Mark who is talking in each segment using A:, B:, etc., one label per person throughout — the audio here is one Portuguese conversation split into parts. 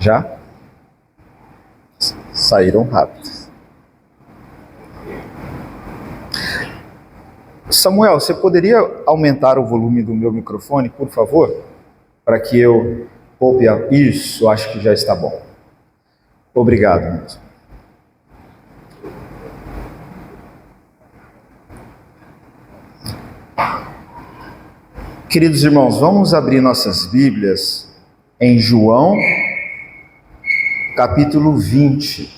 A: Já? Saíram rápido. Samuel, você poderia aumentar o volume do meu microfone, por favor? Para que eu poupe a... Isso, acho que já está bom. Obrigado mesmo. Queridos irmãos, vamos abrir nossas Bíblias em João, capítulo 20.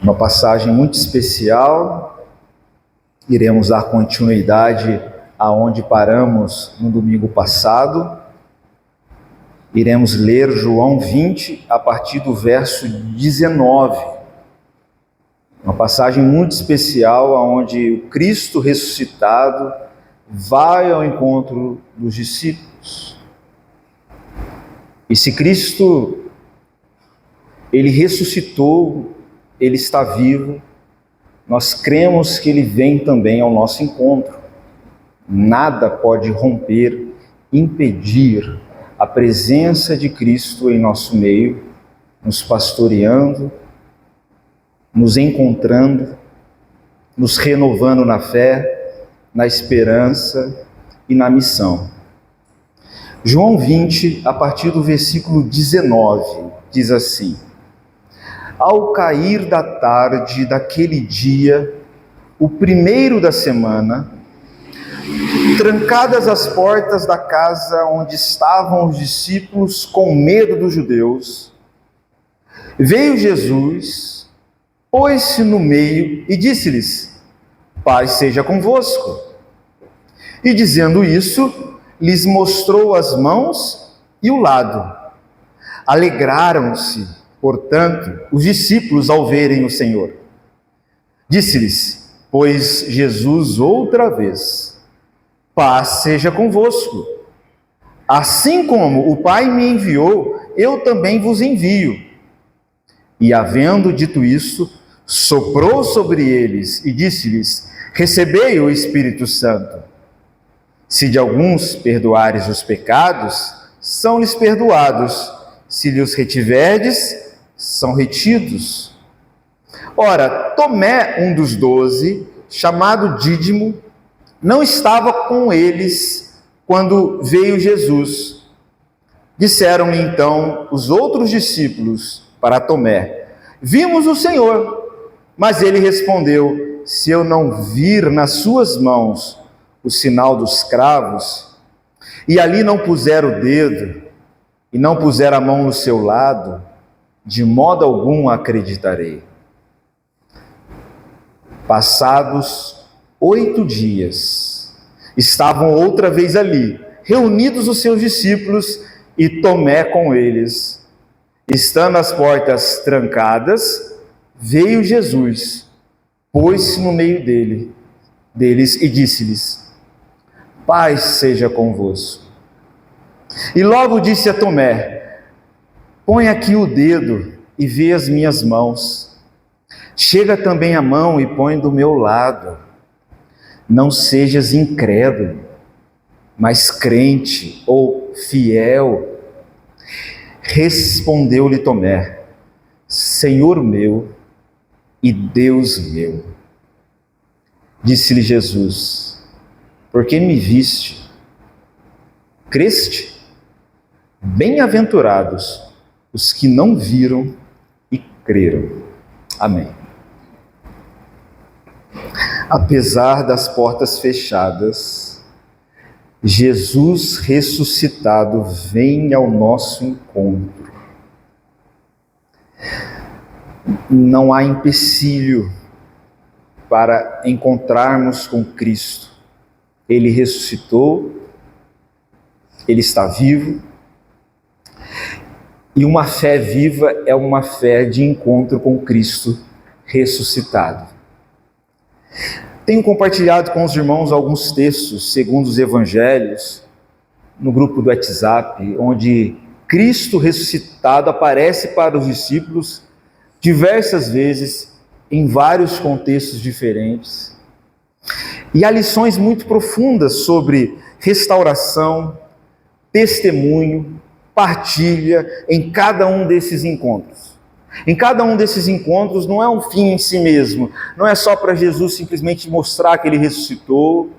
A: Uma passagem muito especial. Iremos dar continuidade aonde paramos no domingo passado. Iremos ler João 20 a partir do verso 19. Uma passagem muito especial aonde o Cristo ressuscitado vai ao encontro dos discípulos. Esse Cristo, ele ressuscitou, ele está vivo. Nós cremos que ele vem também ao nosso encontro. Nada pode romper, impedir a presença de Cristo em nosso meio, nos pastoreando, nos encontrando, nos renovando na fé, na esperança e na missão. João 20, a partir do versículo 19, diz assim: Ao cair da tarde daquele dia, o primeiro da semana, trancadas as portas da casa onde estavam os discípulos com medo dos judeus, veio Jesus, pôs-se no meio e disse-lhes: Paz seja convosco. E dizendo isso, lhes mostrou as mãos e o lado. Alegraram-se, portanto, os discípulos ao verem o Senhor. Disse-lhes, pois Jesus outra vez: Paz seja convosco. Assim como o Pai me enviou, eu também vos envio. E havendo dito isso, soprou sobre eles e disse-lhes: Recebei o Espírito Santo. Se de alguns perdoares os pecados, são-lhes perdoados. Se lhes retiverdes, são retidos. Ora, Tomé, um dos 12, chamado Dídimo, não estava com eles quando veio Jesus. Disseram-lhe então os outros discípulos para Tomé: Vimos o Senhor. Mas ele respondeu: Se eu não vir nas suas mãos o sinal dos cravos, e ali não puser o dedo, e não puser a mão no seu lado, de modo algum acreditarei. Passados 8 dias, estavam outra vez ali, reunidos os seus discípulos e Tomé com eles. Estando as portas trancadas, veio Jesus, pôs-se no meio deles e disse-lhes: Paz seja convosco. E logo disse a Tomé: Põe aqui o dedo e vê as minhas mãos. Chega também a mão e põe do meu lado. Não sejas incrédulo, mas crente ou fiel. Respondeu-lhe Tomé: Senhor meu e Deus meu. Disse-lhe Jesus: Por que me viste? Creste? Bem-aventurados os que não viram e creram. Amém. Apesar das portas fechadas, Jesus ressuscitado vem ao nosso encontro. Não há empecilho para encontrarmos com Cristo. Ele ressuscitou, Ele está vivo, e uma fé viva é uma fé de encontro com Cristo ressuscitado. Tenho compartilhado com os irmãos alguns textos, segundo os evangelhos, no grupo do WhatsApp, onde Cristo ressuscitado aparece para os discípulos diversas vezes, em vários contextos diferentes. E há lições muito profundas sobre restauração, testemunho, partilha em cada um desses encontros. Em cada um desses encontros não é um fim em si mesmo, não é só para Jesus simplesmente mostrar que ele ressuscitou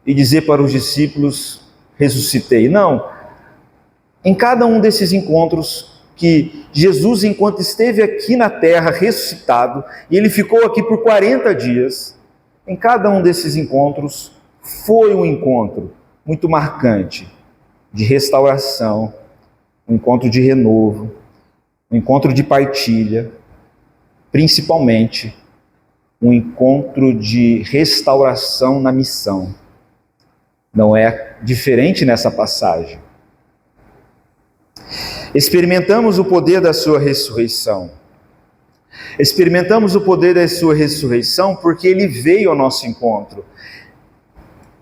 A: e dizer para os discípulos: ressuscitei. Não. Em cada um desses encontros que Jesus, enquanto esteve aqui na terra ressuscitado, e ele ficou aqui por 40 dias, em cada um desses encontros foi um encontro muito marcante de restauração, um encontro de renovo, um encontro de partilha, principalmente um encontro de restauração na missão. Não é diferente nessa passagem. Experimentamos o poder da sua ressurreição. Experimentamos o poder da sua ressurreição porque ele veio ao nosso encontro.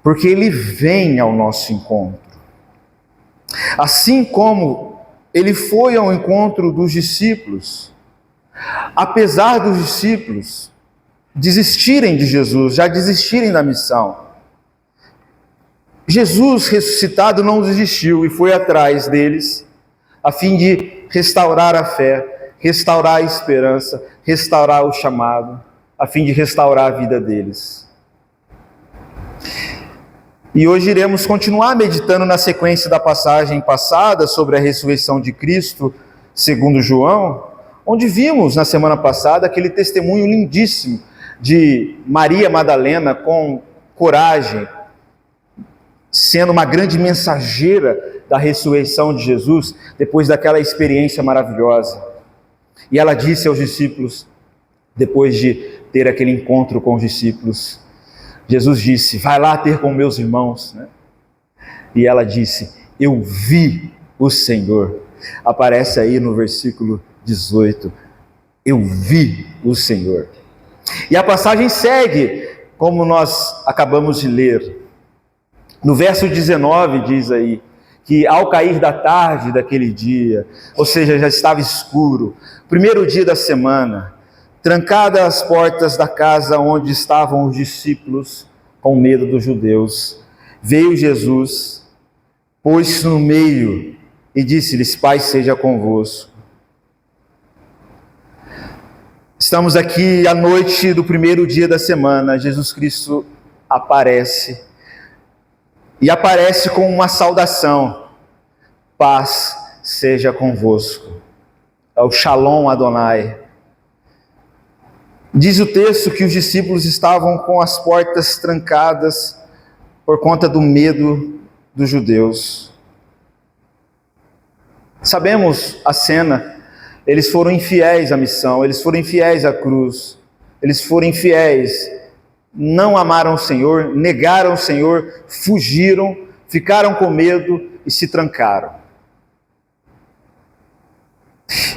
A: Porque ele vem ao nosso encontro. Assim como ele foi ao encontro dos discípulos, apesar dos discípulos desistirem de Jesus, já desistirem da missão, Jesus ressuscitado não desistiu e foi atrás deles, a fim de restaurar a fé, restaurar a esperança, restaurar o chamado, a fim de restaurar a vida deles. E hoje iremos continuar meditando na sequência da passagem passada sobre a ressurreição de Cristo, segundo João, onde vimos na semana passada aquele testemunho lindíssimo de Maria Madalena com coragem, sendo uma grande mensageira da ressurreição de Jesus, depois daquela experiência maravilhosa. E ela disse aos discípulos, depois de ter aquele encontro com os discípulos, Jesus disse: vai lá ter com meus irmãos, né? E ela disse: eu vi o Senhor. Aparece aí no versículo 18, eu vi o Senhor. E a passagem segue, como nós acabamos de ler. No verso 19 diz aí, que ao cair da tarde daquele dia, ou seja, já estava escuro, primeiro dia da semana, trancadas as portas da casa onde estavam os discípulos, com medo dos judeus, veio Jesus, pôs-se no meio e disse-lhes: paz seja convosco. Estamos aqui à noite do primeiro dia da semana, Jesus Cristo aparece, e aparece com uma saudação: paz seja convosco. É o Shalom Adonai. Diz o texto que os discípulos estavam com as portas trancadas por conta do medo dos judeus. Sabemos a cena, eles foram infiéis à missão, eles foram infiéis à cruz, eles foram infiéis, não amaram o Senhor, negaram o Senhor, fugiram, ficaram com medo e se trancaram.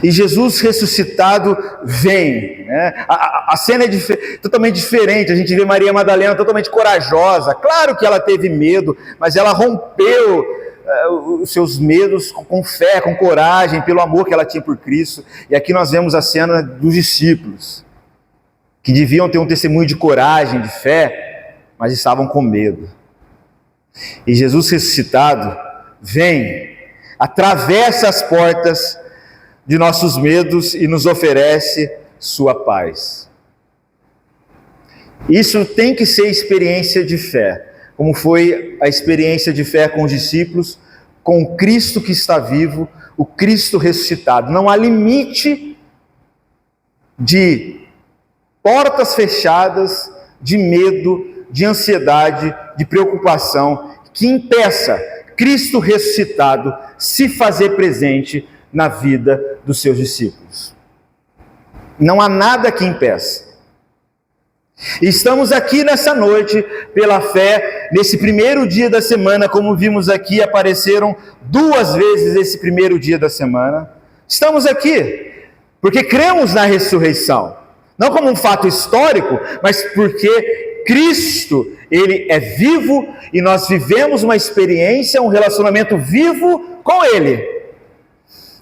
A: E Jesus ressuscitado vem, né? A cena é totalmente diferente. A gente vê Maria Madalena totalmente corajosa. Claro que ela teve medo, mas ela rompeu os seus medos com fé, com coragem, pelo amor que ela tinha por Cristo. E aqui nós vemos a cena dos discípulos, que deviam ter um testemunho de coragem, de fé, mas estavam com medo. E Jesus ressuscitado vem, atravessa as portas de nossos medos e nos oferece sua paz. Isso tem que ser experiência de fé, como foi a experiência de fé com os discípulos, com o Cristo que está vivo, o Cristo ressuscitado. Não há limite de portas fechadas, de medo, de ansiedade, de preocupação, que impeça Cristo ressuscitado se fazer presente na vida dos seus discípulos. Não há nada que impeça. Estamos aqui nessa noite pela fé, nesse primeiro dia da semana, como vimos aqui, apareceram 2 vezes esse primeiro dia da semana. Estamos aqui porque cremos na ressurreição, não como um fato histórico, mas porque Cristo, Ele é vivo e nós vivemos uma experiência, um relacionamento vivo com Ele.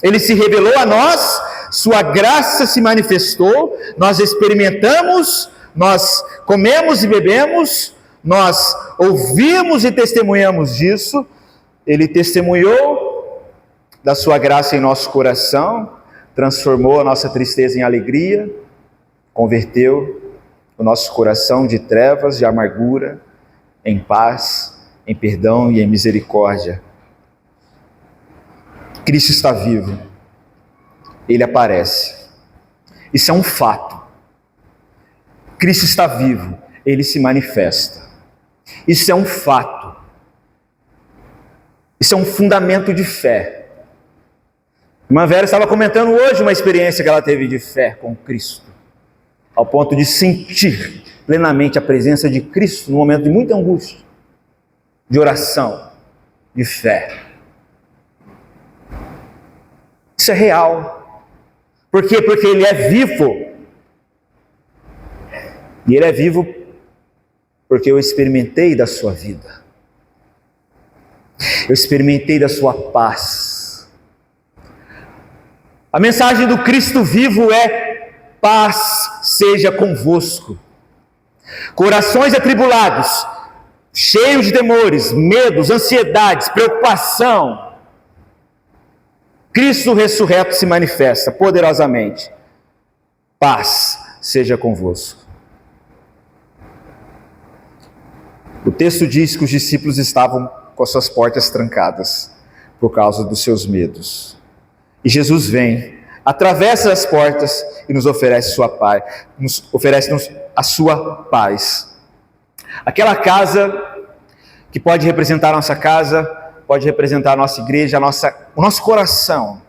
A: Ele se revelou a nós, sua graça se manifestou, nós experimentamos, nós comemos e bebemos, nós ouvimos e testemunhamos disso. Ele testemunhou da sua graça em nosso coração, transformou a nossa tristeza em alegria, converteu o nosso coração de trevas, de amargura, em paz, em perdão e em misericórdia. Cristo está vivo, Ele aparece, isso é um fato. Cristo está vivo, Ele se manifesta, isso é um fato, isso é um fundamento de fé. Irmã Vera estava comentando hoje uma experiência que ela teve de fé com Cristo, ao ponto de sentir plenamente a presença de Cristo no momento de muita angústia, de oração, de fé. Isso é real. Por quê? Porque Ele é vivo. E Ele é vivo porque eu experimentei da sua vida. Eu experimentei da sua paz. A mensagem do Cristo vivo é: paz seja convosco. Corações atribulados, cheios de temores, medos, ansiedades, preocupação, Cristo ressurreto se manifesta poderosamente. Paz seja convosco. O texto diz que os discípulos estavam com as suas portas trancadas por causa dos seus medos. E Jesus vem, atravessa as portas e nos oferece sua paz, nos oferece a sua paz. Aquela casa que pode representar a nossa casa, pode representar a nossa igreja, o nosso coração.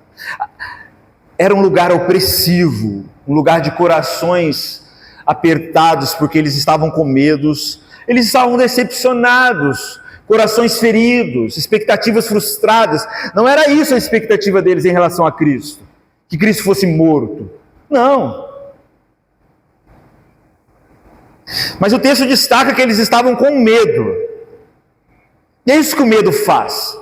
A: Era um lugar opressivo, um lugar de corações apertados, porque eles estavam com medos, eles estavam decepcionados, corações feridos, expectativas frustradas. Não era isso a expectativa deles em relação a Cristo, que Cristo fosse morto. Não. Mas o texto destaca que eles estavam com medo. E é isso que o medo faz.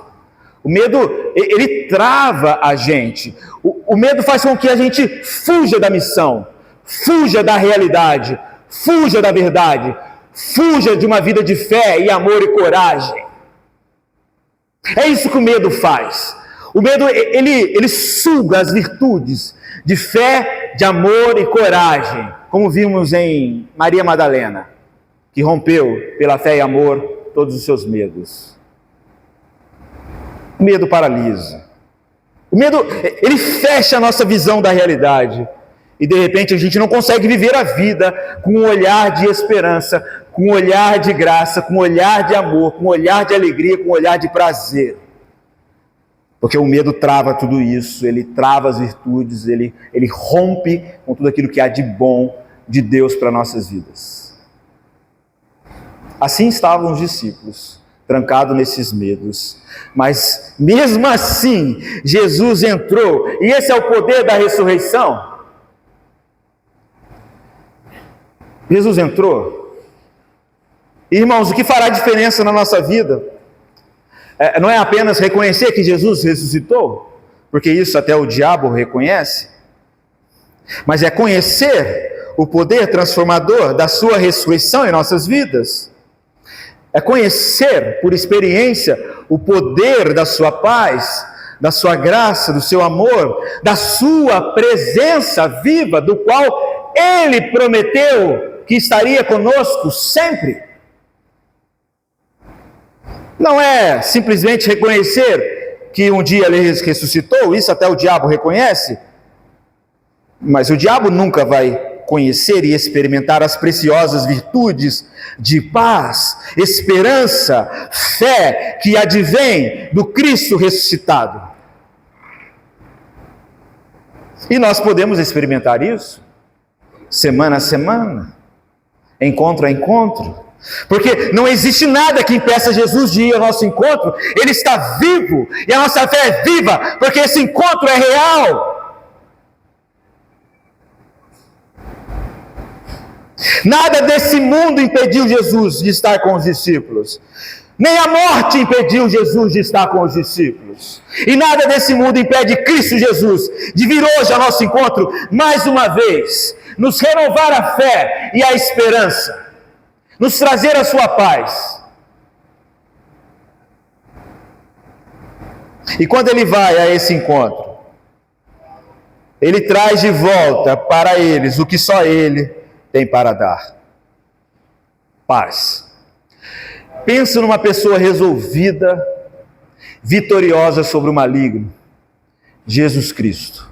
A: O medo, ele trava a gente. O medo faz com que a gente fuja da missão, fuja da realidade, fuja da verdade, fuja de uma vida de fé e amor e coragem. É isso que o medo faz. O medo, ele suga as virtudes de fé, de amor e coragem, como vimos em Maria Madalena, que rompeu pela fé e amor todos os seus medos. O medo paralisa. O medo, ele fecha a nossa visão da realidade. E de repente a gente não consegue viver a vida com um olhar de esperança, com um olhar de graça, com um olhar de amor, com um olhar de alegria, com um olhar de prazer. Porque o medo trava tudo isso, ele trava as virtudes, ele rompe com tudo aquilo que há de bom de Deus para nossas vidas. Assim estavam os discípulos, trancados nesses medos. Mas mesmo assim, Jesus entrou, e esse é o poder da ressurreição. Jesus entrou. Irmãos, o que fará diferença na nossa vida não é apenas reconhecer que Jesus ressuscitou, porque isso até o diabo reconhece, mas é conhecer o poder transformador da sua ressurreição em nossas vidas. É conhecer por experiência o poder da sua paz, da sua graça, do seu amor, da sua presença viva, do qual Ele prometeu que estaria conosco sempre. Não é simplesmente reconhecer que um dia Ele ressuscitou, isso até o diabo reconhece, mas o diabo nunca vai conhecer e experimentar as preciosas virtudes de paz, esperança, fé que advém do Cristo ressuscitado. E nós podemos experimentar isso semana a semana, encontro a encontro, porque não existe nada que impeça Jesus de ir ao nosso encontro. Ele está vivo e a nossa fé é viva, porque esse encontro é real. Nada desse mundo impediu Jesus de estar com os discípulos. Nem a morte impediu Jesus de estar com os discípulos. E nada desse mundo impede Cristo Jesus de vir hoje ao nosso encontro, mais uma vez, nos renovar a fé e a esperança, nos trazer a sua paz. E quando ele vai a esse encontro, ele traz de volta para eles o que só ele tem para dar: paz. Pensa numa pessoa resolvida, vitoriosa sobre o maligno: Jesus Cristo.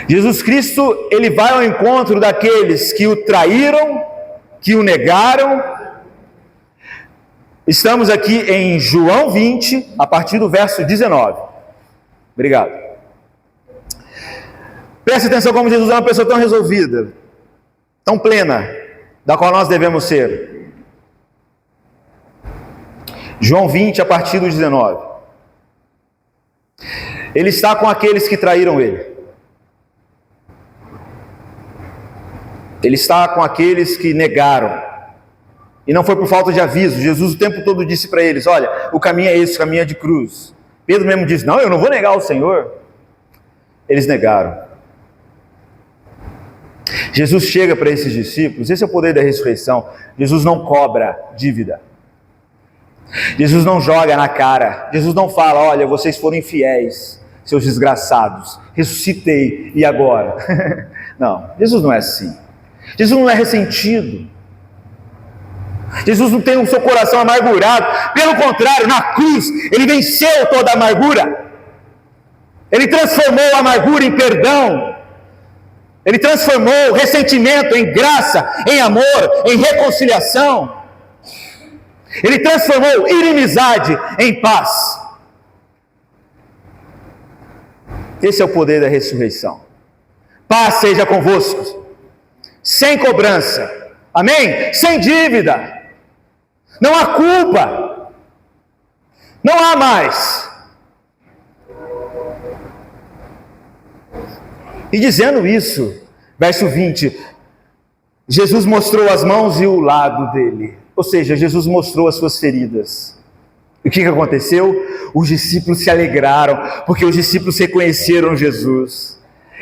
A: Jesus Cristo, ele vai ao encontro daqueles que o traíram, que o negaram. Estamos aqui em João 20, a partir do verso 19. Obrigado. Preste atenção como Jesus é uma pessoa tão resolvida, tão plena, da qual nós devemos ser. João 20, a partir do 19. Ele está com aqueles que traíram ele. Ele está com aqueles que negaram. E não foi por falta de aviso. Jesus o tempo todo disse para eles: olha, o caminho é esse, o caminho é de cruz. Pedro mesmo disse: não, eu não vou negar o Senhor. Eles negaram. Jesus chega para esses discípulos. Esse é o poder da ressurreição. Jesus não cobra dívida. Jesus não joga na cara. Jesus não fala: olha, vocês foram infiéis, seus desgraçados, ressuscitei, e agora? Não, Jesus não é assim. Jesus não é ressentido. Jesus não tem o seu coração amargurado. Pelo contrário, na cruz, ele venceu toda a amargura. Ele transformou a amargura em perdão. Ele transformou o ressentimento em graça, em amor, em reconciliação. Ele transformou inimizade em paz. Esse é o poder da ressurreição. Paz seja convosco, sem cobrança, amém? Sem dívida, não há culpa, não há mais. E dizendo isso, verso 20, Jesus mostrou as mãos e o lado dele, ou seja, Jesus mostrou as suas feridas. E o que aconteceu? Os discípulos se alegraram, porque os discípulos reconheceram Jesus.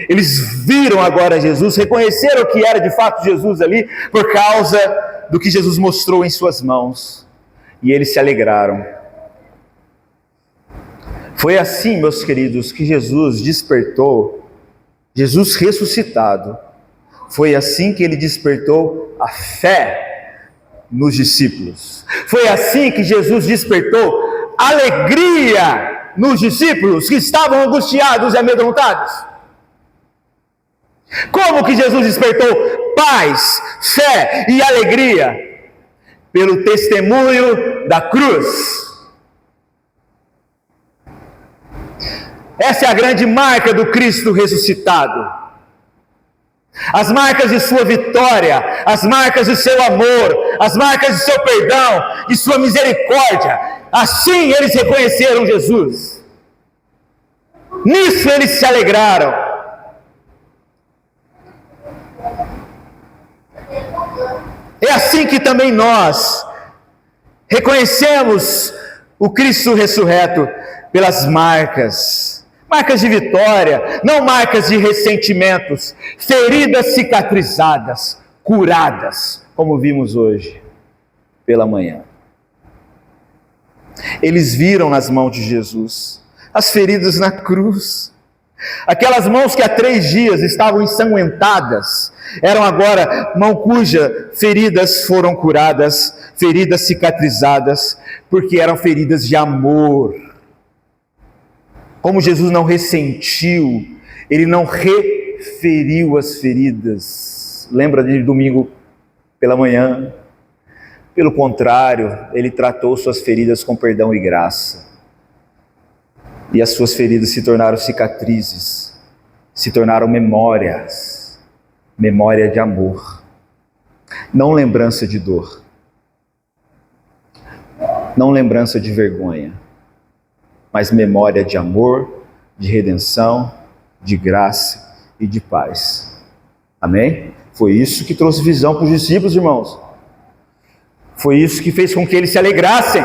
A: Eles viram agora Jesus, reconheceram que era de fato Jesus ali, por causa do que Jesus mostrou em suas mãos. E eles se alegraram. Foi assim, meus queridos, que Jesus despertou, Jesus ressuscitado, foi assim que ele despertou a fé nos discípulos. Foi assim que Jesus despertou alegria nos discípulos que estavam angustiados e amedrontados. Como que Jesus despertou paz, fé e alegria? Pelo testemunho da cruz. Essa é a grande marca do Cristo ressuscitado. As marcas de sua vitória, as marcas de seu amor, as marcas de seu perdão, de sua misericórdia. Assim eles reconheceram Jesus. Nisso eles se alegraram. É assim que também nós reconhecemos o Cristo ressurreto, pelas marcas de vitória, não marcas de ressentimentos, feridas cicatrizadas, curadas, como vimos hoje pela manhã. Eles viram nas mãos de Jesus as feridas na cruz, aquelas mãos que há 3 dias estavam ensanguentadas, eram agora mãos cujas feridas foram curadas, feridas cicatrizadas, porque eram feridas de amor. Como Jesus não ressentiu, ele não referiu as feridas. Lembra de domingo pela manhã? Pelo contrário, ele tratou suas feridas com perdão e graça. E as suas feridas se tornaram cicatrizes, se tornaram memórias, memória de amor, não lembrança de dor, não lembrança de vergonha, mas memória de amor, de redenção, de graça e de paz. Amém? Foi isso que trouxe visão para os discípulos, irmãos. Foi isso que fez com que eles se alegrassem.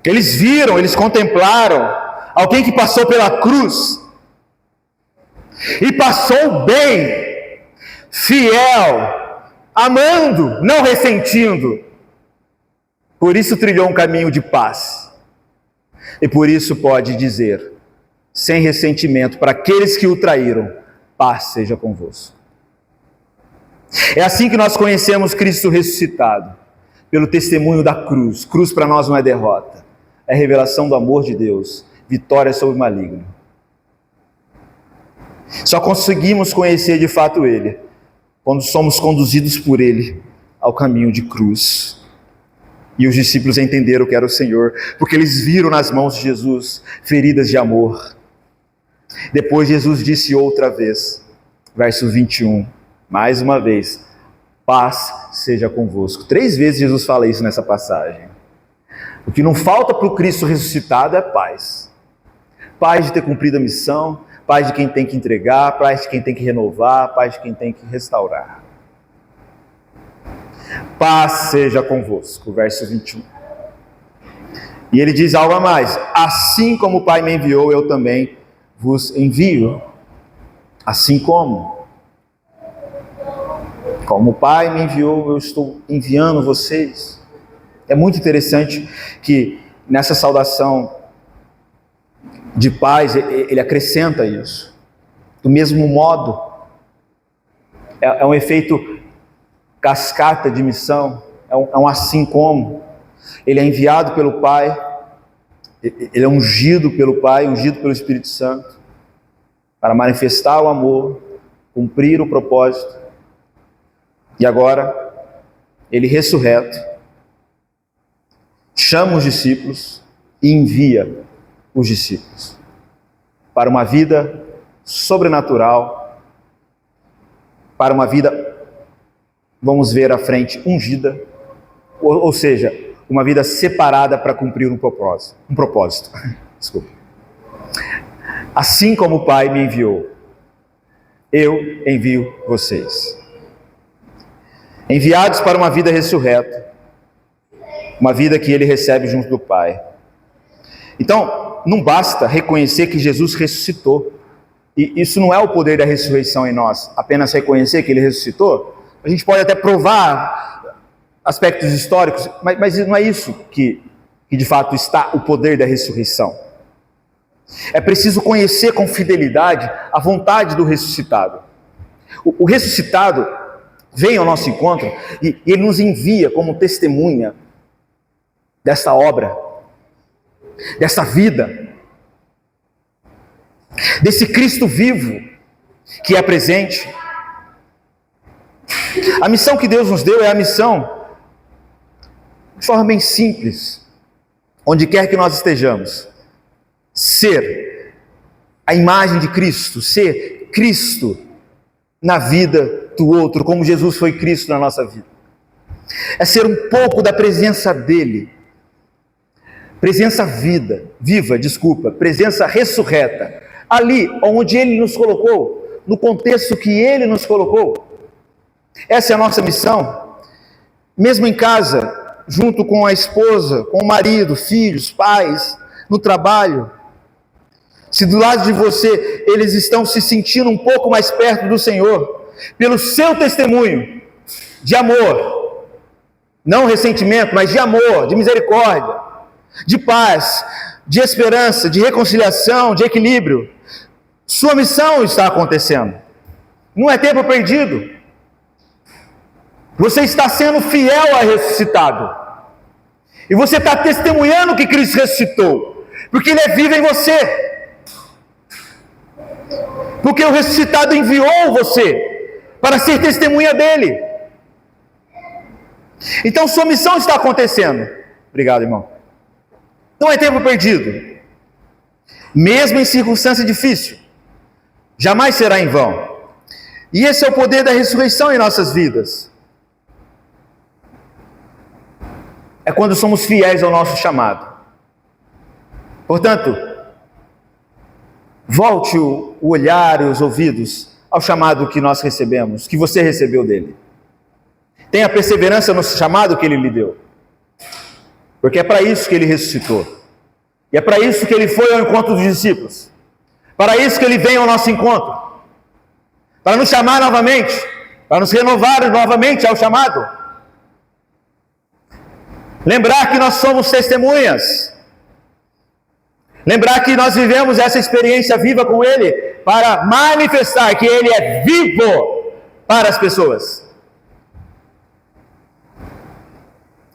A: Eles viram, eles contemplaram alguém que passou pela cruz e passou bem, fiel, amando, não ressentindo. Por isso trilhou um caminho de paz. E por isso pode dizer, sem ressentimento, para aqueles que o traíram: paz seja convosco. É assim que nós conhecemos Cristo ressuscitado, pelo testemunho da cruz. Cruz para nós não é derrota, é revelação do amor de Deus, vitória sobre o maligno. Só conseguimos conhecer de fato Ele quando somos conduzidos por Ele ao caminho de cruz. E os discípulos entenderam que era o Senhor, porque eles viram nas mãos de Jesus feridas de amor. Depois Jesus disse outra vez, verso 21, mais uma vez: paz seja convosco. 3 vezes Jesus fala isso nessa passagem. O que não falta para o Cristo ressuscitado é paz. Paz de ter cumprido a missão, paz de quem tem que entregar, paz de quem tem que renovar, paz de quem tem que restaurar. Paz seja convosco, verso 21. E ele diz algo a mais: assim como o Pai me enviou, eu também vos envio. Assim como o Pai me enviou, eu estou enviando vocês. É muito interessante que nessa saudação de paz, ele acrescenta isso. Do mesmo modo, é um efeito cascata de missão, é um assim como. Ele é enviado pelo Pai, ele é ungido pelo Pai, ungido pelo Espírito Santo, para manifestar o amor, cumprir o propósito. E agora, ele ressurreto, chama os discípulos e envia os discípulos para uma vida sobrenatural, para uma vida, vamos ver à frente, ungida, ou seja, uma vida separada para cumprir um propósito. Desculpa. Assim como o Pai me enviou, eu envio vocês. Enviados para uma vida ressurreta, uma vida que ele recebe junto do Pai. Então, não basta reconhecer que Jesus ressuscitou. E isso não é o poder da ressurreição em nós, apenas reconhecer que ele ressuscitou. A gente pode até provar aspectos históricos, mas não é isso que de fato está o poder da ressurreição. É preciso conhecer com fidelidade a vontade do ressuscitado. O ressuscitado vem ao nosso encontro e ele nos envia como testemunha desta obra, desta vida, desse Cristo vivo que é presente. A missão que Deus nos deu é a missão, de forma bem simples, onde quer que nós estejamos, ser a imagem de Cristo, ser Cristo na vida do outro, como Jesus foi Cristo na nossa vida. É ser um pouco da presença dele, presença presença ressurreta, ali onde ele nos colocou, no contexto que ele nos colocou. Essa é a nossa missão, mesmo em casa, junto com a esposa, com o marido, filhos, pais, no trabalho. Se do lado de você eles estão se sentindo um pouco mais perto do Senhor, pelo seu testemunho de amor, não ressentimento, mas de amor, de misericórdia, de paz, de esperança, de reconciliação, de equilíbrio, sua missão está acontecendo. Não é tempo perdido. Você está sendo fiel a ressuscitado. E você está testemunhando que Cristo ressuscitou, porque Ele é vivo em você. Porque o ressuscitado enviou você para ser testemunha dEle. Então sua missão está acontecendo. Obrigado, irmão. Não é tempo perdido. Mesmo em circunstância difícil, jamais será em vão. E esse é o poder da ressurreição em nossas vidas. É quando somos fiéis ao nosso chamado. Portanto, volte o olhar e os ouvidos ao chamado que nós recebemos, que você recebeu dele. Tenha perseverança no chamado que ele lhe deu. Porque é para isso que ele ressuscitou. E é para isso que ele foi ao encontro dos discípulos. Para isso que ele vem ao nosso encontro. Para nos chamar novamente. Para nos renovar novamente ao chamado. Lembrar que nós somos testemunhas. Lembrar que nós vivemos essa experiência viva com ele, para manifestar que ele é vivo para as pessoas.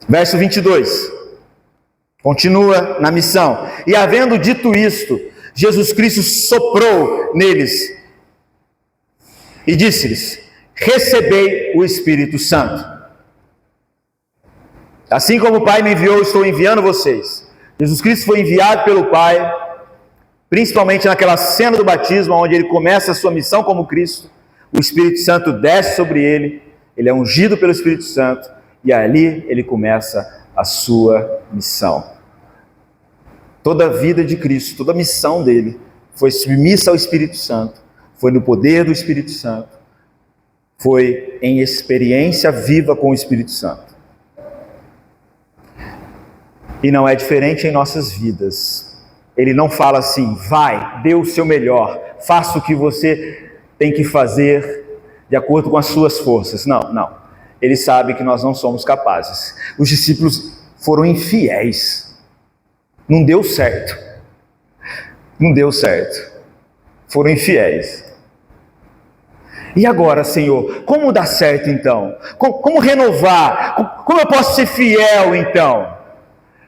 A: Verso 22. Continua na missão. E havendo dito isto, Jesus Cristo soprou neles e disse-lhes: recebei o Espírito Santo. Assim como o Pai me enviou, estou enviando vocês. Jesus Cristo foi enviado pelo Pai, principalmente naquela cena do batismo, onde ele começa a sua missão como Cristo. O Espírito Santo desce sobre ele, ele é ungido pelo Espírito Santo, e ali ele começa a sua missão. Toda a vida de Cristo, toda a missão dele foi submissa ao Espírito Santo, foi no poder do Espírito Santo, foi em experiência viva com o Espírito Santo. E não é diferente em nossas vidas. Ele não fala assim: vai, dê o seu melhor, faça o que você tem que fazer de acordo com as suas forças. Não. Ele sabe que nós não somos capazes. Os discípulos foram infiéis. Não deu certo. Foram infiéis. E agora, Senhor, como dar certo então? Como renovar? Como eu posso ser fiel então?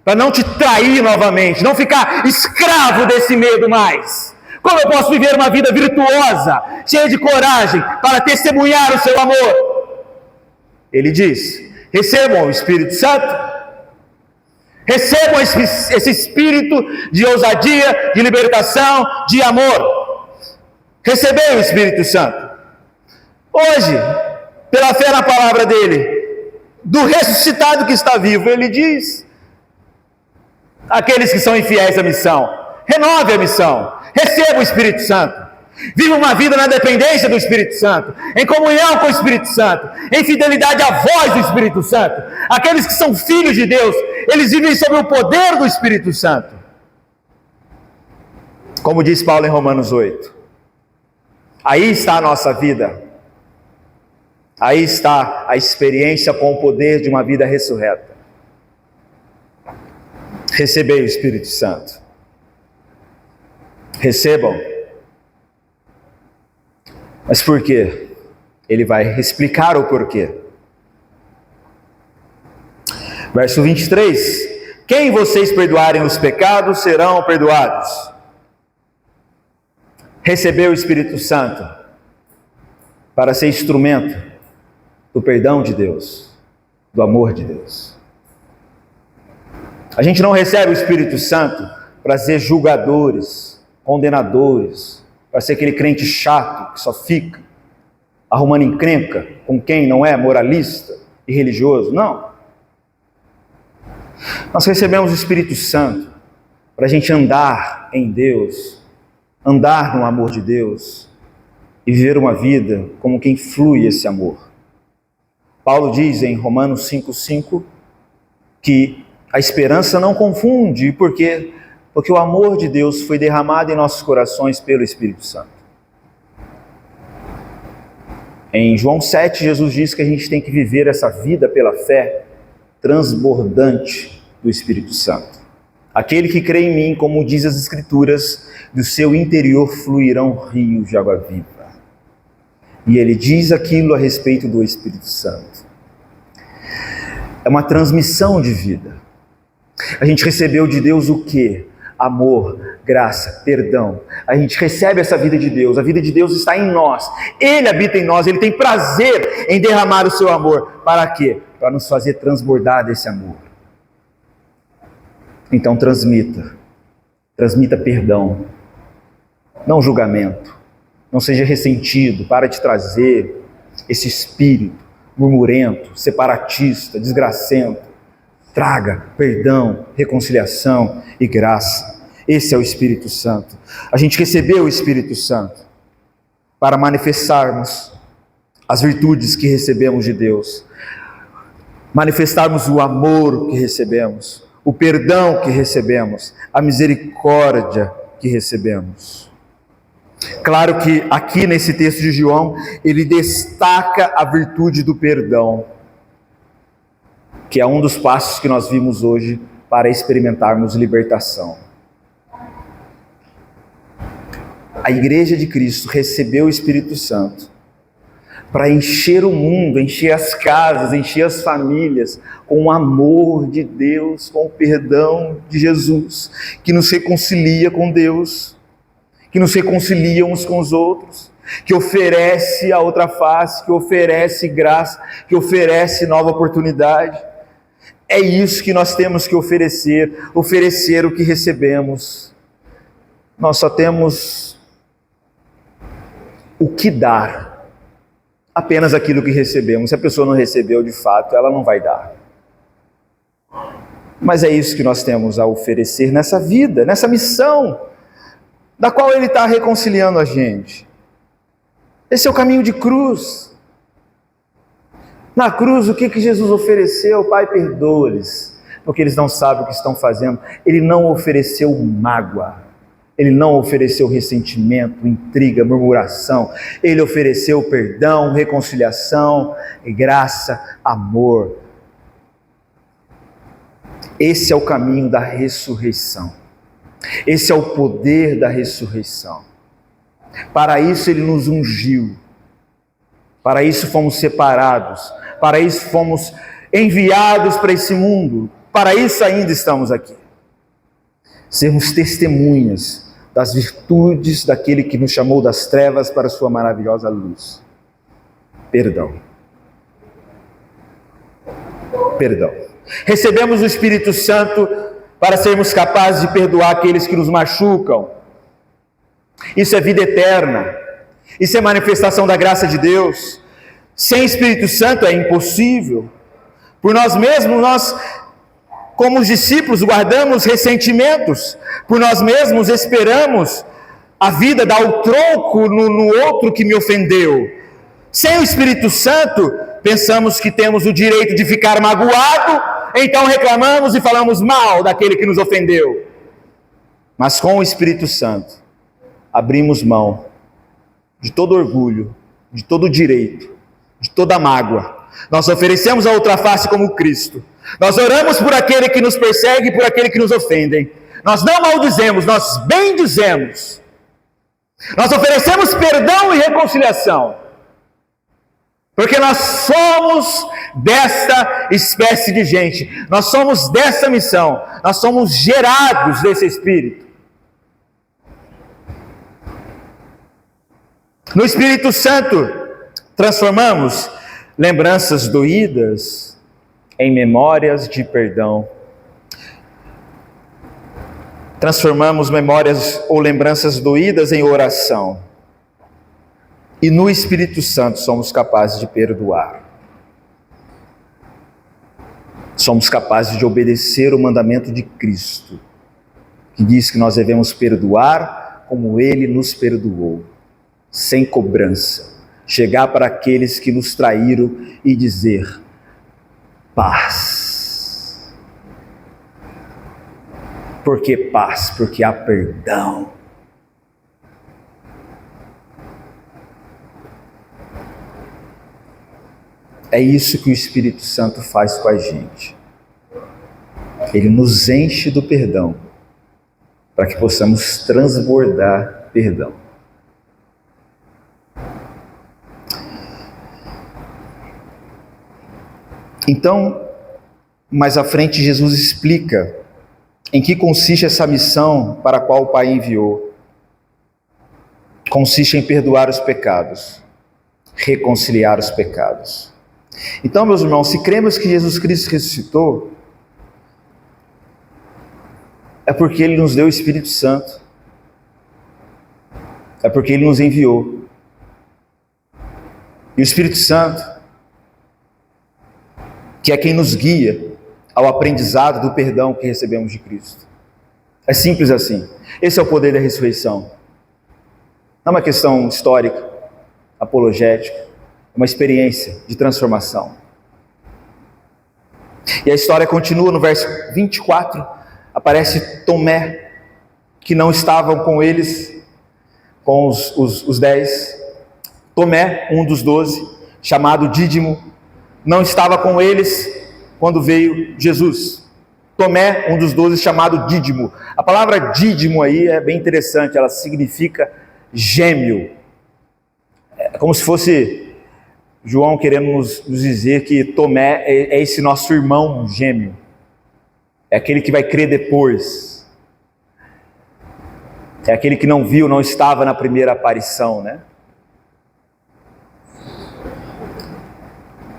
A: Para não te trair novamente, não ficar escravo desse medo mais. Como eu posso viver uma vida virtuosa, cheia de coragem, para testemunhar o seu amor? Ele diz: recebam o Espírito Santo, recebam esse espírito de ousadia, de libertação, de amor. Recebei o Espírito Santo. Hoje, pela fé na palavra dele, do ressuscitado que está vivo, ele diz: aqueles que são infiéis à missão, renove a missão, receba o Espírito Santo, viva uma vida na dependência do Espírito Santo, em comunhão com o Espírito Santo, em fidelidade à voz do Espírito Santo. Aqueles que são filhos de Deus, eles vivem sob o poder do Espírito Santo. Como diz Paulo em Romanos 8, aí está a nossa vida, aí está a experiência com o poder de uma vida ressurreta. Recebei o Espírito Santo. Recebam. Mas por quê? Ele vai explicar o porquê. Verso 23. Quem vocês perdoarem os pecados, serão perdoados. Recebeu o Espírito Santo para ser instrumento do perdão de Deus, do amor de Deus. A gente não recebe o Espírito Santo para ser julgadores, condenadores, para ser aquele crente chato que só fica arrumando encrenca com quem não é moralista e religioso. Não. Nós recebemos o Espírito Santo para a gente andar em Deus, andar no amor de Deus e viver uma vida como quem flui esse amor. Paulo diz em Romanos 5,5 que a esperança não confunde, porque o amor de Deus foi derramado em nossos corações pelo Espírito Santo. Em João 7, Jesus diz que a gente tem que viver essa vida pela fé transbordante do Espírito Santo. Aquele que crê em mim, como diz as Escrituras, do seu interior fluirão rios de água viva. E ele diz aquilo a respeito do Espírito Santo. É uma transmissão de vida. A gente recebeu de Deus o quê? Amor, graça, perdão. A gente recebe essa vida de Deus. A vida de Deus está em nós. Ele habita em nós. Ele tem prazer em derramar o seu amor. Para quê? Para nos fazer transbordar desse amor. Então transmita. Transmita perdão. Não julgamento. Não seja ressentido. Para de trazer esse espírito murmurento, separatista, desgracento. Traga perdão, reconciliação e graça. Esse é o Espírito Santo. A gente recebeu o Espírito Santo para manifestarmos as virtudes que recebemos de Deus, manifestarmos o amor que recebemos, o perdão que recebemos, a misericórdia que recebemos. Claro que aqui nesse texto de João, ele destaca a virtude do perdão, que é um dos passos que nós vimos hoje para experimentarmos libertação. A Igreja de Cristo recebeu o Espírito Santo para encher o mundo, encher as casas, encher as famílias com o amor de Deus, com o perdão de Jesus, que nos reconcilia com Deus, que nos reconcilia uns com os outros, que oferece a outra face, que oferece graça, que oferece nova oportunidade. É isso que nós temos que oferecer o que recebemos. Nós só temos o que dar, apenas aquilo que recebemos. Se a pessoa não recebeu de fato, ela não vai dar. Mas é isso que nós temos a oferecer nessa vida, nessa missão, da qual Ele está reconciliando a gente. Esse é o caminho de cruz. Na cruz, o que Jesus ofereceu? Pai, perdoa-lhes, porque eles não sabem o que estão fazendo. Ele não ofereceu mágoa, Ele não ofereceu ressentimento, intriga, murmuração. Ele ofereceu perdão, reconciliação, graça, amor. Esse é o caminho da ressurreição. Esse é o poder da ressurreição. Para isso Ele nos ungiu. Para isso fomos separados. Para isso fomos enviados para esse mundo. Para isso ainda estamos aqui. Sermos testemunhas das virtudes daquele que nos chamou das trevas para a sua maravilhosa luz. Perdão. Perdão. Recebemos o Espírito Santo para sermos capazes de perdoar aqueles que nos machucam. Isso é vida eterna. Isso é manifestação da graça de Deus. Sem Espírito Santo é impossível. Por nós mesmos, nós, como os discípulos, guardamos ressentimentos. Por nós mesmos esperamos a vida dar o tronco no outro que me ofendeu. Sem o Espírito Santo, pensamos que temos o direito de ficar magoado, então reclamamos e falamos mal daquele que nos ofendeu. Mas com o Espírito Santo, abrimos mão de todo orgulho, de todo direito, de toda mágoa. Nós oferecemos a outra face como Cristo. Nós oramos por aquele que nos persegue e por aquele que nos ofendem. Nós não maldizemos, nós bendizemos. Nós oferecemos perdão e reconciliação. Porque nós somos desta espécie de gente. Nós somos dessa missão. Nós somos gerados desse Espírito. No Espírito Santo, transformamos lembranças doídas em memórias de perdão. Transformamos memórias ou lembranças doídas em oração. E no Espírito Santo somos capazes de perdoar. Somos capazes de obedecer o mandamento de Cristo, que diz que nós devemos perdoar como Ele nos perdoou. Sem cobrança, chegar para aqueles que nos traíram e dizer: paz. Por que paz? Porque há perdão. É isso que o Espírito Santo faz com a gente. Ele nos enche do perdão, para que possamos transbordar perdão. Então, mais à frente, Jesus explica em que consiste essa missão para a qual o Pai enviou. Consiste em perdoar os pecados, reconciliar os pecados. Então, meus irmãos, se cremos que Jesus Cristo ressuscitou, é porque Ele nos deu o Espírito Santo, é porque Ele nos enviou. E o Espírito Santo, que é quem nos guia ao aprendizado do perdão que recebemos de Cristo. É simples assim. Esse é o poder da ressurreição. Não é uma questão histórica, apologético, uma experiência de transformação. E a história continua no verso 24, aparece Tomé, que não estavam com eles, com os 10. Tomé, um dos 12, chamado Dídimo, não estava com eles quando veio Jesus. Tomé, um dos 12, chamado Dídimo. A palavra Dídimo aí é bem interessante, ela significa gêmeo. É como se fosse João querendo nos dizer que Tomé é esse nosso irmão gêmeo. É aquele que vai crer depois. É aquele que não viu, não estava na primeira aparição, né?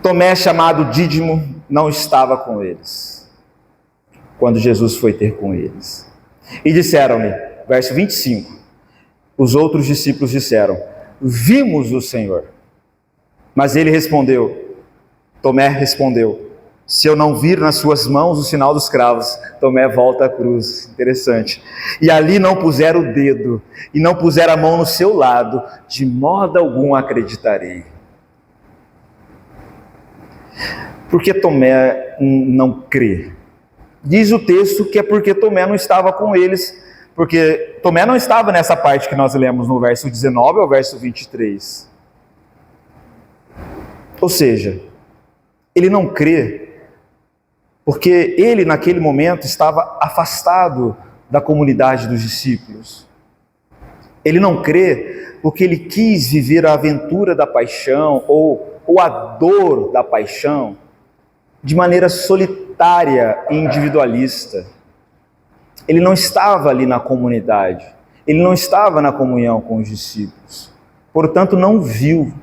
A: Tomé, chamado Dídimo, não estava com eles quando Jesus foi ter com eles. E disseram-lhe, verso 25, os outros discípulos disseram, vimos o Senhor. Mas ele respondeu, Tomé respondeu, se eu não vir nas suas mãos o sinal dos cravos, Tomé volta à cruz. Interessante. E ali não puser o dedo, e não puser a mão no seu lado, de modo algum acreditarei. Por que Tomé não crê? Diz o texto que é porque Tomé não estava com eles, porque Tomé não estava nessa parte que nós lemos no verso 19 ao verso 23. Ou seja, ele não crê porque ele naquele momento estava afastado da comunidade dos discípulos. Ele não crê porque ele quis viver a aventura da paixão ou a dor da paixão de maneira solitária e individualista. Ele não estava ali na comunidade, ele não estava na comunhão com os discípulos, portanto não viu.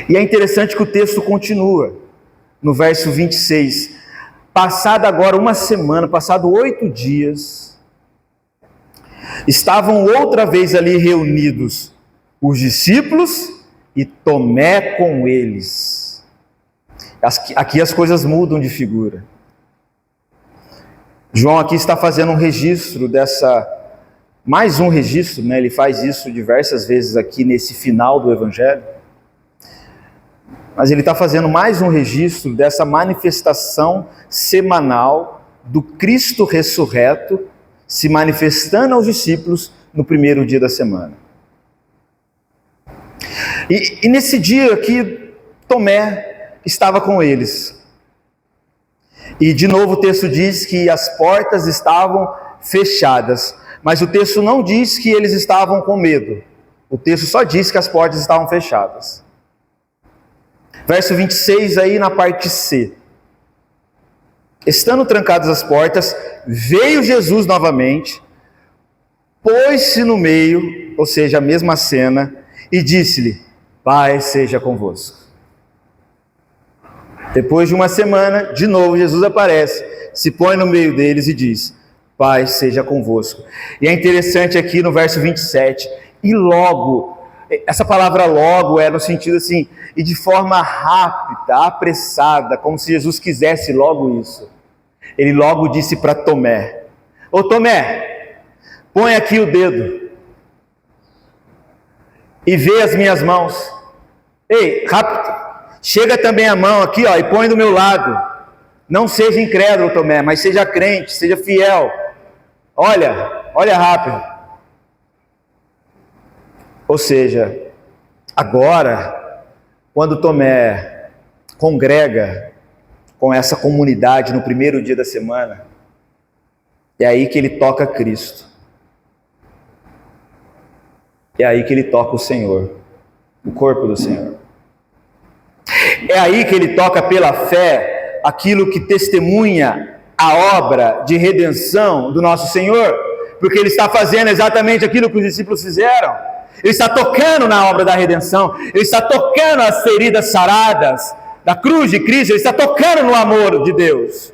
A: E é interessante que o texto continua, no verso 26, passada agora uma semana, passado 8 dias, estavam outra vez ali reunidos os discípulos e Tomé com eles. Aqui as coisas mudam de figura. João aqui está fazendo um registro mais um registro, né? Ele faz isso diversas vezes aqui nesse final do Evangelho. Mas ele está fazendo mais um registro dessa manifestação semanal do Cristo ressurreto se manifestando aos discípulos no primeiro dia da semana. E nesse dia aqui, Tomé estava com eles. E de novo o texto diz que as portas estavam fechadas, mas o texto não diz que eles estavam com medo. O texto só diz que as portas estavam fechadas. Verso 26 aí na parte C. Estando trancadas as portas, veio Jesus novamente, pôs-se no meio, ou seja, a mesma cena, e disse-lhe, Pai seja convosco. Depois de uma semana, de novo Jesus aparece, se põe no meio deles e diz, Pai seja convosco. E é interessante aqui no verso 27, e logo, essa palavra logo é no sentido assim, e de forma rápida, apressada, como se Jesus quisesse logo isso. Ele logo disse para Tomé, ô Tomé, põe aqui o dedo, e vê as minhas mãos. Ei, rápido, chega também a mão aqui, ó, e põe do meu lado. Não seja incrédulo, Tomé, mas seja crente, seja fiel. Olha rápido. Ou seja, agora, quando Tomé congrega com essa comunidade no primeiro dia da semana, é aí que ele toca Cristo. É aí que ele toca o Senhor, o corpo do Senhor. É aí que ele toca pela fé aquilo que testemunha a obra de redenção do nosso Senhor, porque ele está fazendo exatamente aquilo que os discípulos fizeram. Ele está tocando na obra da redenção, ele está tocando as feridas saradas da cruz de Cristo, ele está tocando no amor de Deus.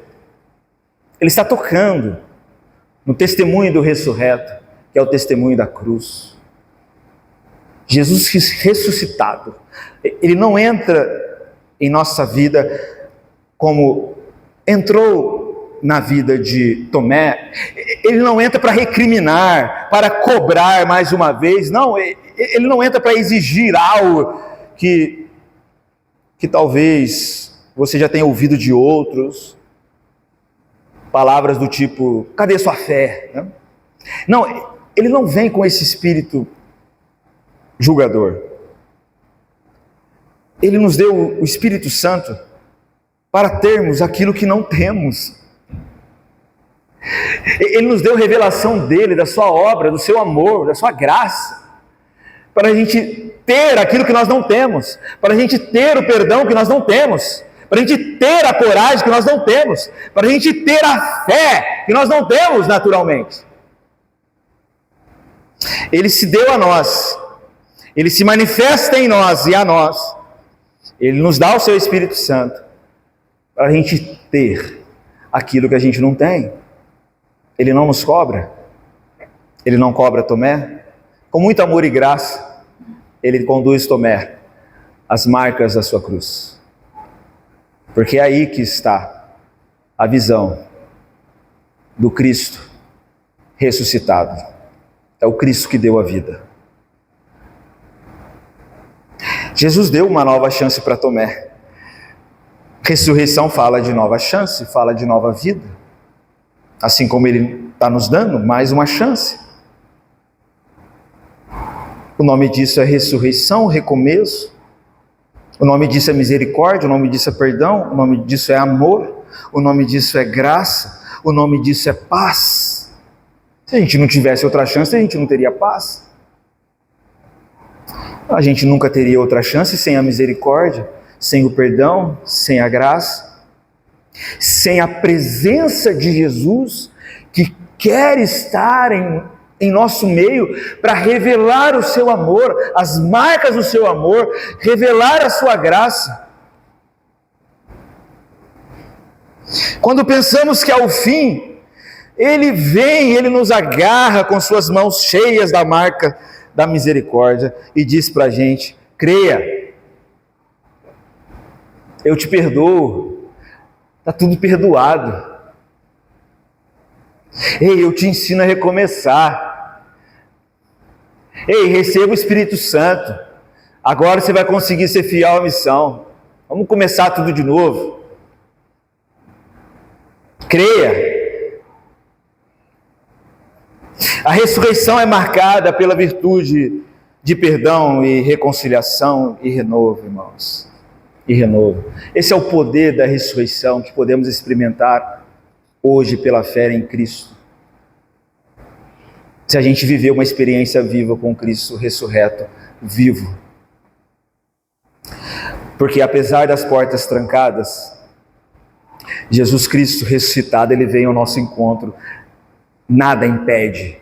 A: Ele está tocando no testemunho do ressurreto, que é o testemunho da cruz. Jesus ressuscitado, ele não entra em nossa vida como entrou na vida de Tomé. Ele não entra para recriminar, para cobrar mais uma vez, não, ele não entra para exigir algo que talvez você já tenha ouvido de outros, palavras do tipo, cadê sua fé? Não, ele não vem com esse espírito julgador. Ele nos deu o Espírito Santo para termos aquilo que não temos. Ele nos deu revelação dele, da sua obra, do seu amor, da sua graça, para a gente ter aquilo que nós não temos, para a gente ter o perdão que nós não temos, para a gente ter a coragem que nós não temos, para a gente ter a fé que nós não temos naturalmente. Ele se deu a nós, ele se manifesta em nós e a nós, ele nos dá o seu Espírito Santo, para a gente ter aquilo que a gente não tem. Ele não nos cobra, ele não cobra Tomé, com muito amor e graça, ele conduz Tomé às marcas da sua cruz, porque é aí que está a visão do Cristo ressuscitado, é o Cristo que deu a vida. Jesus deu uma nova chance para Tomé. Ressurreição fala de nova chance, fala de nova vida, assim como ele está nos dando mais uma chance. O nome disso é ressurreição, recomeço, o nome disso é misericórdia, o nome disso é perdão, o nome disso é amor, o nome disso é graça, o nome disso é paz. Se a gente não tivesse outra chance, a gente não teria paz. A gente nunca teria outra chance sem a misericórdia, sem o perdão, sem a graça, sem a presença de Jesus, que quer estar em nosso meio para revelar o seu amor, as marcas do seu amor, revelar a sua graça. Quando pensamos que é o fim, ele vem, ele nos agarra com suas mãos cheias da marca da misericórdia e diz para a gente: creia, eu te perdoo, está tudo perdoado. Ei, eu te ensino a recomeçar. Ei, receba o Espírito Santo, agora você vai conseguir ser fiel à missão, vamos começar tudo de novo. Creia. A ressurreição é marcada pela virtude de perdão e reconciliação e renovo, irmãos. E renovo. Esse é o poder da ressurreição que podemos experimentar hoje pela fé em Cristo. Se a gente viver uma experiência viva com Cristo ressurreto, vivo. Porque apesar das portas trancadas, Jesus Cristo ressuscitado, ele vem ao nosso encontro. Nada impede,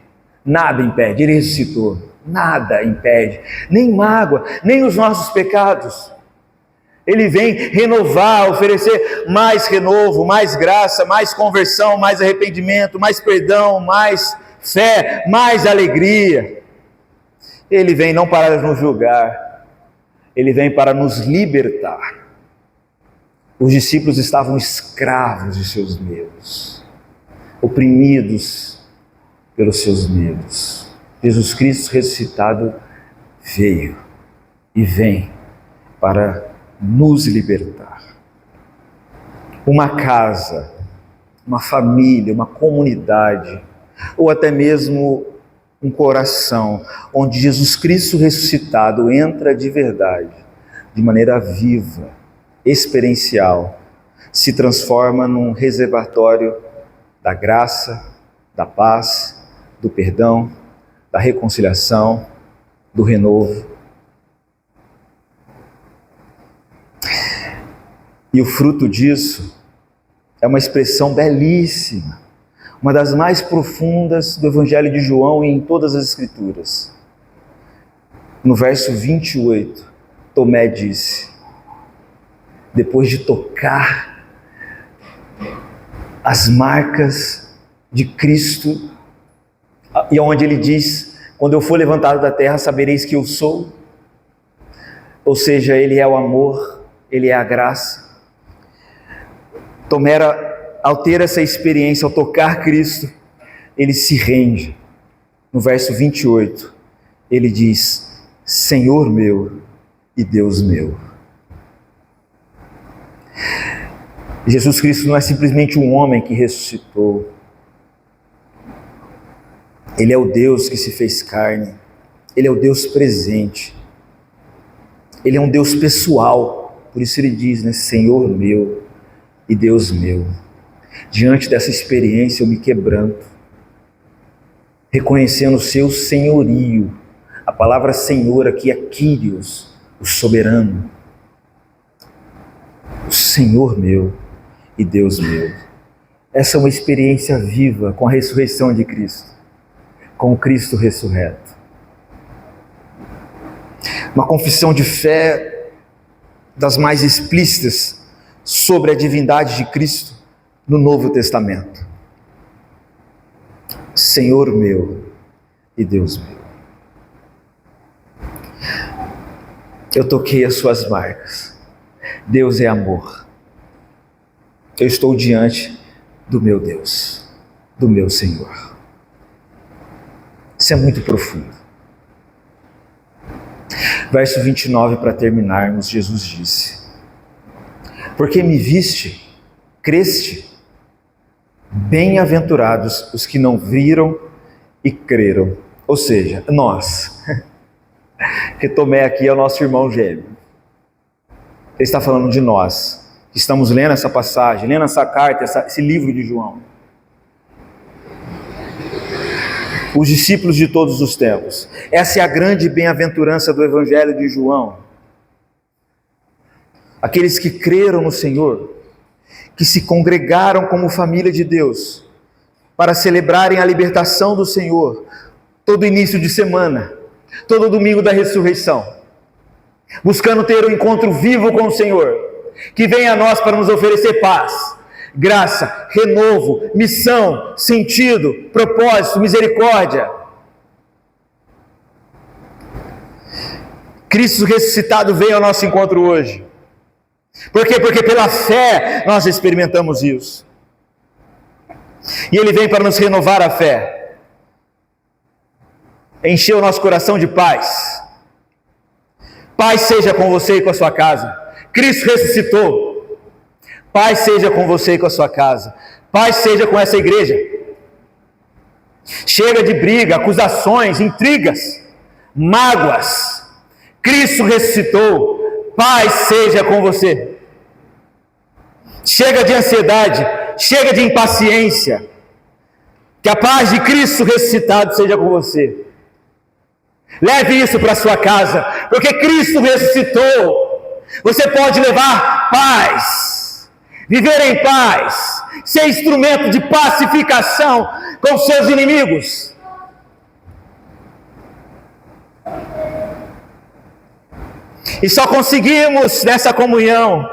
A: ele ressuscitou, nada impede, nem mágoa, nem os nossos pecados. Ele vem renovar, oferecer mais renovo, mais graça, mais conversão, mais arrependimento, mais perdão, mais fé, mais alegria. Ele vem não para nos julgar, ele vem para nos libertar. Os discípulos estavam escravos de seus medos, oprimidos pelos seus medos. Jesus Cristo ressuscitado veio e vem para nos libertar. Uma casa, uma família, uma comunidade, ou até mesmo um coração, onde Jesus Cristo ressuscitado entra de verdade, de maneira viva, experiencial, se transforma num reservatório da graça, da paz, do perdão, da reconciliação, do renovo. E o fruto disso é uma expressão belíssima, uma das mais profundas do Evangelho de João e em todas as Escrituras. No verso 28, Tomé disse, depois de tocar as marcas de Cristo, e onde ele diz, quando eu for levantado da terra, sabereis que eu sou. Ou seja, ele é o amor, ele é a graça. Tomé, ao ter essa experiência, ao tocar Cristo, ele se rende. No verso 28, ele diz, Senhor meu e Deus meu. Jesus Cristo não é simplesmente um homem que ressuscitou. Ele é o Deus que se fez carne. Ele é o Deus presente. Ele é um Deus pessoal. Por isso ele diz, né? Senhor meu e Deus meu. Diante dessa experiência eu me quebranto, reconhecendo o seu senhorio. A palavra Senhor aqui é Kyrios, o soberano. O Senhor meu e Deus meu. Essa é uma experiência viva com a ressurreição de Cristo, com o Cristo ressurreto. Uma confissão de fé das mais explícitas sobre a divindade de Cristo no Novo Testamento. Senhor meu e Deus meu. Eu toquei as suas marcas. Deus é amor. Eu estou diante do meu Deus, do meu Senhor. Isso é muito profundo. Verso 29, para terminarmos, Jesus disse: porque me viste, creste? Bem-aventurados os que não viram e creram. Ou seja, nós. Que Tomé aqui é o nosso irmão gêmeo. Ele está falando de nós, que estamos lendo essa passagem, lendo essa carta, esse livro de João. Os discípulos de todos os tempos. Essa é a grande bem-aventurança do Evangelho de João. Aqueles que creram no Senhor, que se congregaram como família de Deus, para celebrarem a libertação do Senhor, todo início de semana, todo domingo da ressurreição, buscando ter um encontro vivo com o Senhor, que vem a nós para nos oferecer paz, graça, renovo, missão, sentido, propósito, misericórdia. Cristo ressuscitado veio ao nosso encontro hoje. Por quê? Porque pela fé nós experimentamos isso. E Ele vem para nos renovar a fé, encher o nosso coração de paz. Paz seja com você e com a sua casa. Cristo ressuscitou. Paz seja com você e com a sua casa. Paz seja com essa igreja. Chega de briga, acusações, intrigas, mágoas. Cristo ressuscitou. Paz seja com você. Chega de ansiedade, chega de impaciência. Que a paz de Cristo ressuscitado seja com você. Leve isso para a sua casa, porque Cristo ressuscitou. Você pode levar paz, viver em paz, ser instrumento de pacificação com seus inimigos. E só conseguimos nessa comunhão,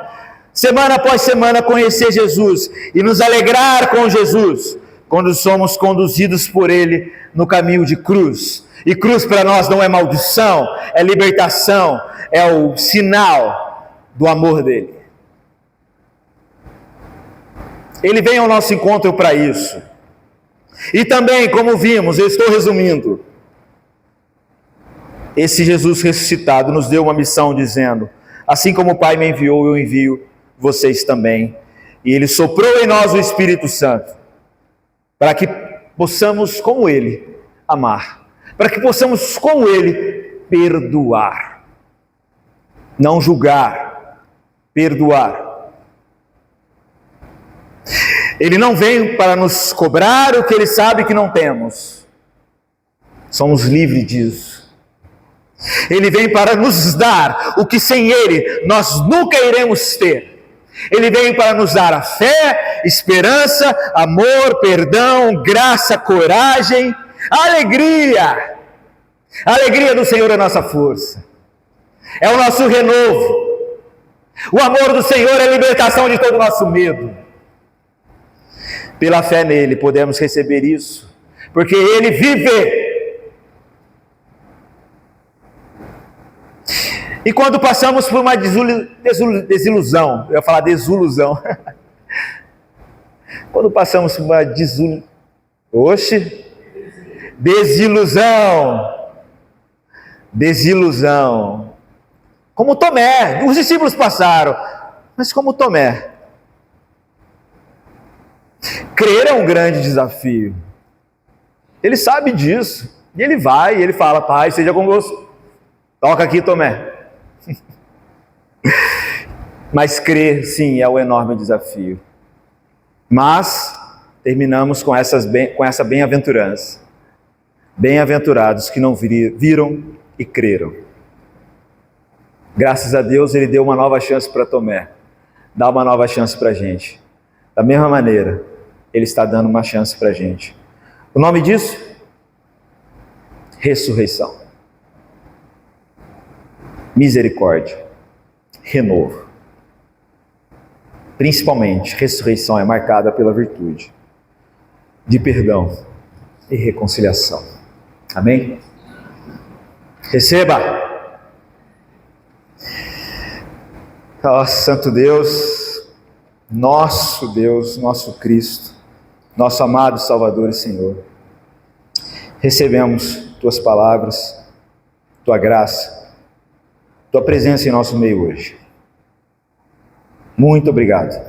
A: semana após semana, conhecer Jesus e nos alegrar com Jesus, quando somos conduzidos por Ele no caminho de cruz. E cruz para nós não é maldição, é libertação, é o sinal do amor dele. Ele vem ao nosso encontro para isso. E também, como vimos, eu estou resumindo, esse Jesus ressuscitado nos deu uma missão dizendo: assim como o Pai me enviou, eu envio vocês também. E Ele soprou em nós o Espírito Santo, para que possamos, como Ele, amar. Para que possamos, como Ele, perdoar. Não julgar, perdoar. Ele não vem para nos cobrar o que Ele sabe que não temos. Somos livres disso. Ele vem para nos dar o que sem Ele nós nunca iremos ter. Ele vem para nos dar a fé, esperança, amor, perdão, graça, coragem, alegria. A alegria do Senhor é a nossa força, é o nosso renovo. O amor do Senhor é a libertação de todo o nosso medo. Pela fé nele podemos receber isso, porque Ele vive. E quando passamos por uma desilusão, eu ia falar desilusão. Quando passamos por uma desilusão, desilusão. Como Tomé, os discípulos passaram, mas como Tomé. Crer é um grande desafio. Ele sabe disso. E ele vai, e ele fala: Pai, seja convosco. Toca aqui, Tomé. Mas crer, sim, é o enorme desafio. Mas terminamos com essa bem-aventurança. Bem-aventurados que não viram e creram. Graças a Deus, ele deu uma nova chance para Tomé. Dá uma nova chance para a gente. Da mesma maneira, ele está dando uma chance para a gente. O nome disso? Ressurreição. Misericórdia. Renovo. Principalmente, ressurreição é marcada pela virtude de perdão e reconciliação. Amém? Receba! Ó Santo Deus, nosso Cristo, nosso amado Salvador e Senhor, recebemos Tuas palavras, Tua graça, Tua presença em nosso meio hoje. Muito obrigado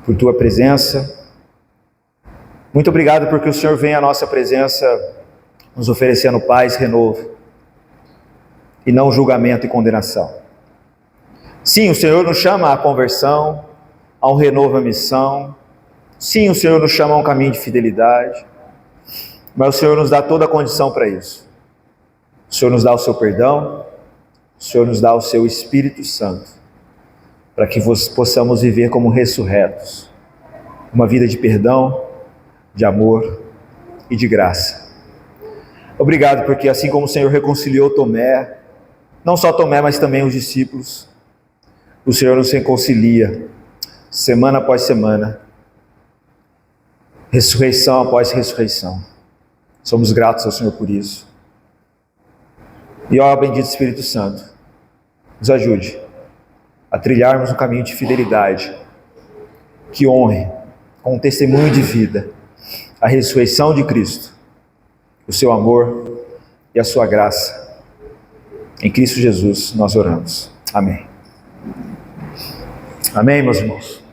A: por Tua presença, muito obrigado porque o Senhor vem à nossa presença nos oferecendo paz, renovo, e não julgamento e condenação. Sim, o Senhor nos chama à conversão, a um renovo à missão. Sim, o Senhor nos chama a um caminho de fidelidade, mas o Senhor nos dá toda a condição para isso. O Senhor nos dá o seu perdão, o Senhor nos dá o seu Espírito Santo, para que possamos viver como ressurretos, uma vida de perdão, de amor e de graça. Obrigado, porque assim como o Senhor reconciliou Tomé, não só Tomé, mas também os discípulos, o Senhor nos reconcilia, semana após semana, ressurreição após ressurreição. Somos gratos ao Senhor por isso. E ó bendito Espírito Santo, nos ajude a trilharmos um caminho de fidelidade, que honre, com um testemunho de vida, a ressurreição de Cristo, o seu amor e a sua graça. Em Cristo Jesus nós oramos. Amém. Amém, meus irmãos.